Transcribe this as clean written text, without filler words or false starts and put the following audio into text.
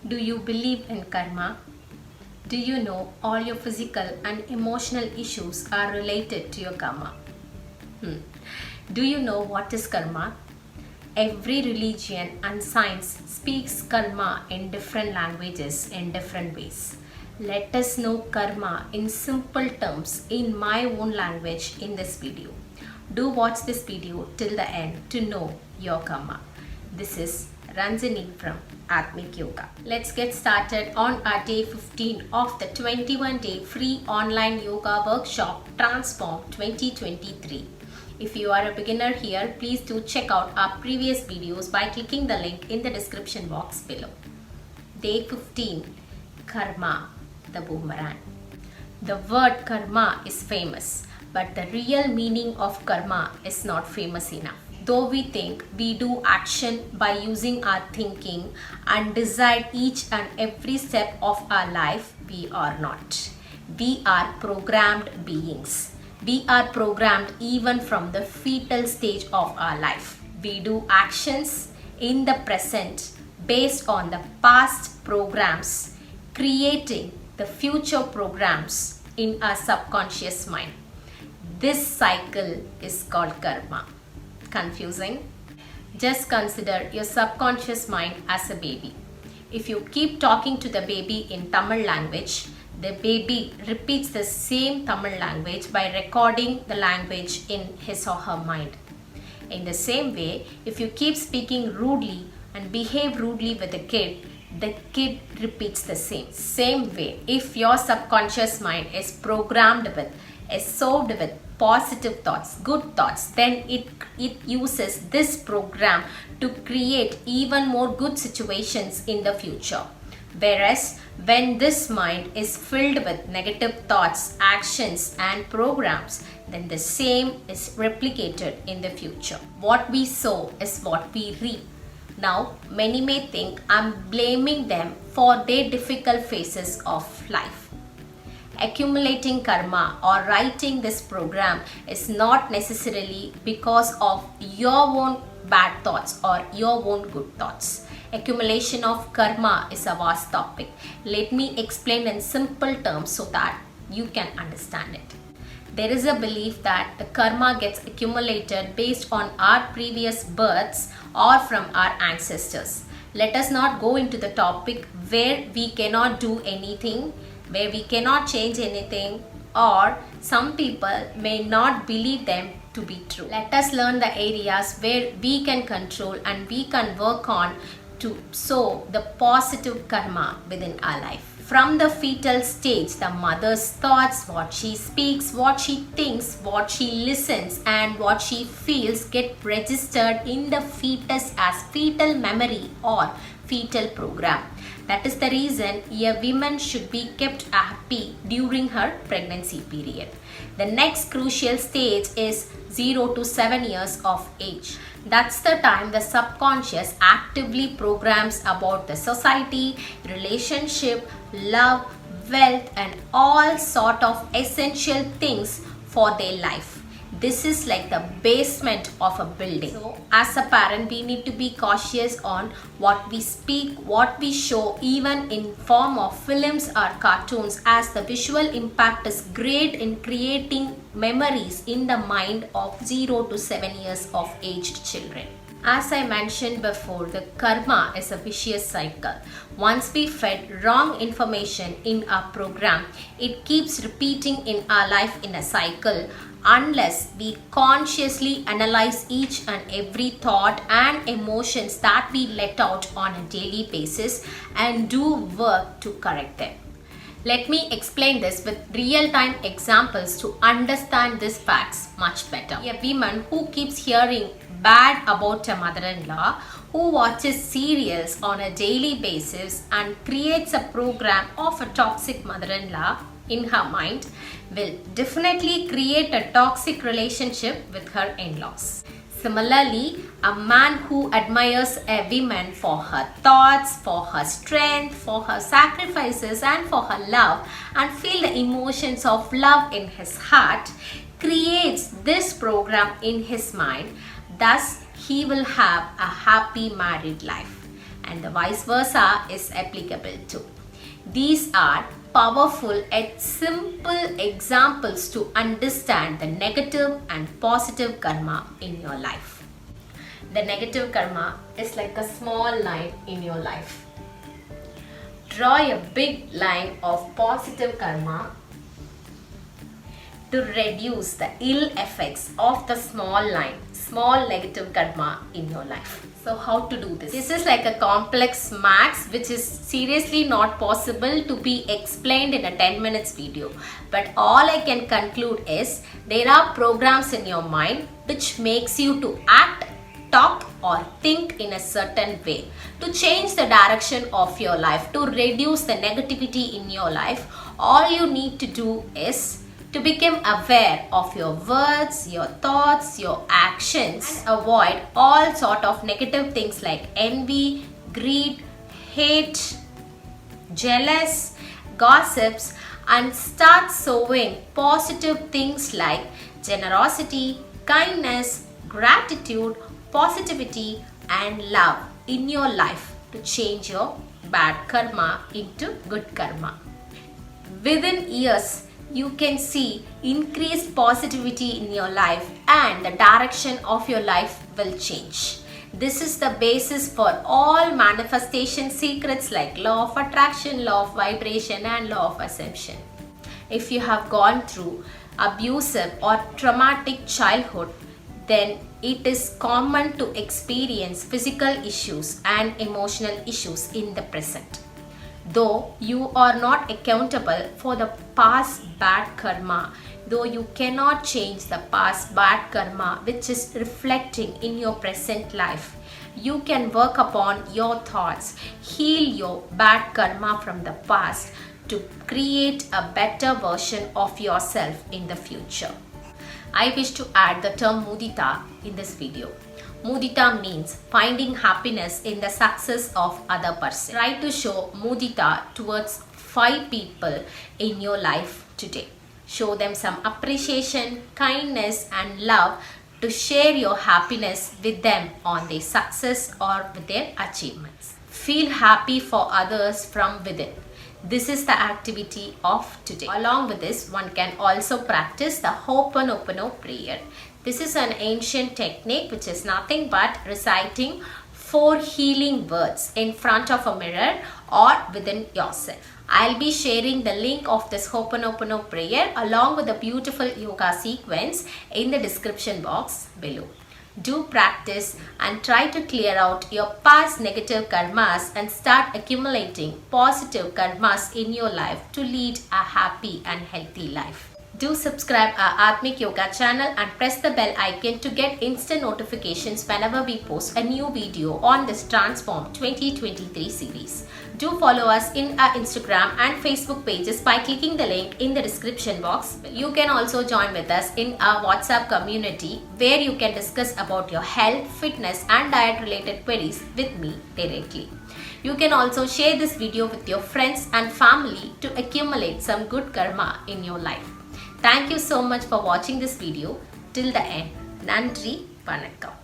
Do you believe in karma? Do you know all your physical and emotional issues are related to your karma? Do you know what is karma? Every religion and science speaks karma in different languages in different ways. Let us know karma in simple terms in my own language in this video. Do watch this video till the end to know your karma. This is Ranjani from Aathmik Yoga. Let's get started on our day 15 of the 21-day free online yoga workshop Transform 2023. If you are a beginner here, please do check out our previous videos by clicking the link in the description box below. Day 15, Karma, the boomerang. The word karma is famous, but the real meaning of karma is not famous enough. Though we think we do action by using our thinking and decide each and every step of our life, we are not. We are programmed beings. We are programmed even from the fetal stage of our life. We do actions in the present based on the past programs, creating the future programs in our subconscious mind. This cycle is called karma. Confusing? Just consider your subconscious mind as a baby. If you keep talking to the baby in Tamil language, the baby repeats the same Tamil language by recording the language in his or her mind. In the same way, if you keep speaking rudely and behave rudely with the kid repeats the same. Same way, if your subconscious mind is programmed with, is served with positive thoughts, good thoughts, then it uses this program to create even more good situations in the future. Whereas when this mind is filled with negative thoughts, actions and programs, then the same is replicated in the future. What we sow is what we reap. Now, many may think I'm blaming them for their difficult phases of life. Accumulating karma or writing this program is not necessarily because of your own bad thoughts or your own good thoughts. Accumulation of karma is a vast topic. Let me explain in simple terms so that you can understand it. There is a belief that the karma gets accumulated based on our previous births or from our ancestors. Let us not go into the topic where we cannot do anything, where we cannot change anything, or some people may not believe them to be true. Let us learn the areas where we can control and we can work on to sow the positive karma within our life. From the fetal stage, the mother's thoughts, what she speaks, what she thinks, what she listens and what she feels get registered in the fetus as fetal memory or fetal program. That is the reason a woman should be kept happy during her pregnancy period. The next crucial stage is 0 to 7 years of age. That's the time the subconscious actively programs about the society, relationship, love, wealth and all sort of essential things for their life. This is like the basement of a building. So, as a parent, we need to be cautious on what we speak, what we show, even in form of films or cartoons, as the visual impact is great in creating memories in the mind of 0 to 7 years of aged children. As I mentioned before, the karma is a vicious cycle. Once we fed wrong information in our program, it keeps repeating in our life in a cycle unless we consciously analyze each and every thought and emotions that we let out on a daily basis and do work to correct them. Let me explain this with real-time examples to understand these facts much better. A woman who keeps hearing bad about a mother-in-law, who watches serials on a daily basis and creates a program of a toxic mother-in-law in her mind, will definitely create a toxic relationship with her in-laws. Similarly, a man who admires a woman for her thoughts, for her strength, for her sacrifices and for her love and feel the emotions of love in his heart creates this program in his mind. Thus, he will have a happy married life. and the vice versa is applicable too. These are powerful yet simple examples to understand the negative and positive karma in your life. The negative karma is like a small line in your life. Draw a big line of positive karma to reduce the ill effects of the small negative karma in your life. So how to do this? This is like a complex maths which is seriously not possible to be explained in a 10 minutes video. But all I can conclude is there are programs in your mind which makes you to act, talk or think in a certain way to change the direction of your life, to reduce the negativity in your life. All you need to do is to become aware of your words, your thoughts, your actions. Avoid all sort of negative things like envy, greed, hate, jealous, gossips, and start sowing positive things like generosity, kindness, gratitude, positivity and love in your life to change your bad karma into good karma. Within years, you can see increased positivity in your life and the direction of your life will change. This is the basis for all manifestation secrets like law of attraction, law of vibration and law of assumption. If you have gone through abusive or traumatic childhood, then it is common to experience physical issues and emotional issues in the present. Though you are not accountable for the past bad karma, though you cannot change the past bad karma which is reflecting in your present life, you can work upon your thoughts, heal your bad karma from the past to create a better version of yourself in the future. I wish to add the term MUDITA in this video. MUDITA means finding happiness in the success of other person. Try to show MUDITA towards 5 people in your life today. Show them some appreciation, kindness and love to share your happiness with them on their success or with their achievements. Feel happy for others from within. This is the activity of today. Along with this, one can also practice the Hoʻoponopono Prayer. This is an ancient technique which is nothing but reciting 4 healing words in front of a mirror or within yourself. I'll be sharing the link of this Hoʻoponopono Prayer along with a beautiful yoga sequence in the description box below. Do practice and try to clear out your past negative karmas and start accumulating positive karmas in your life to lead a happy and healthy life. Do subscribe our Aathmik Yoga channel and press the bell icon to get instant notifications whenever we post a new video on this Transform 2023 series. Do follow us in our Instagram and Facebook pages by clicking the link in the description box. You can also join with us in our WhatsApp community where you can discuss about your health, fitness and diet related queries with me directly. You can also share this video with your friends and family to accumulate some good karma in your life. Thank you so much for watching this video till the end. Nandri, Vanakkam.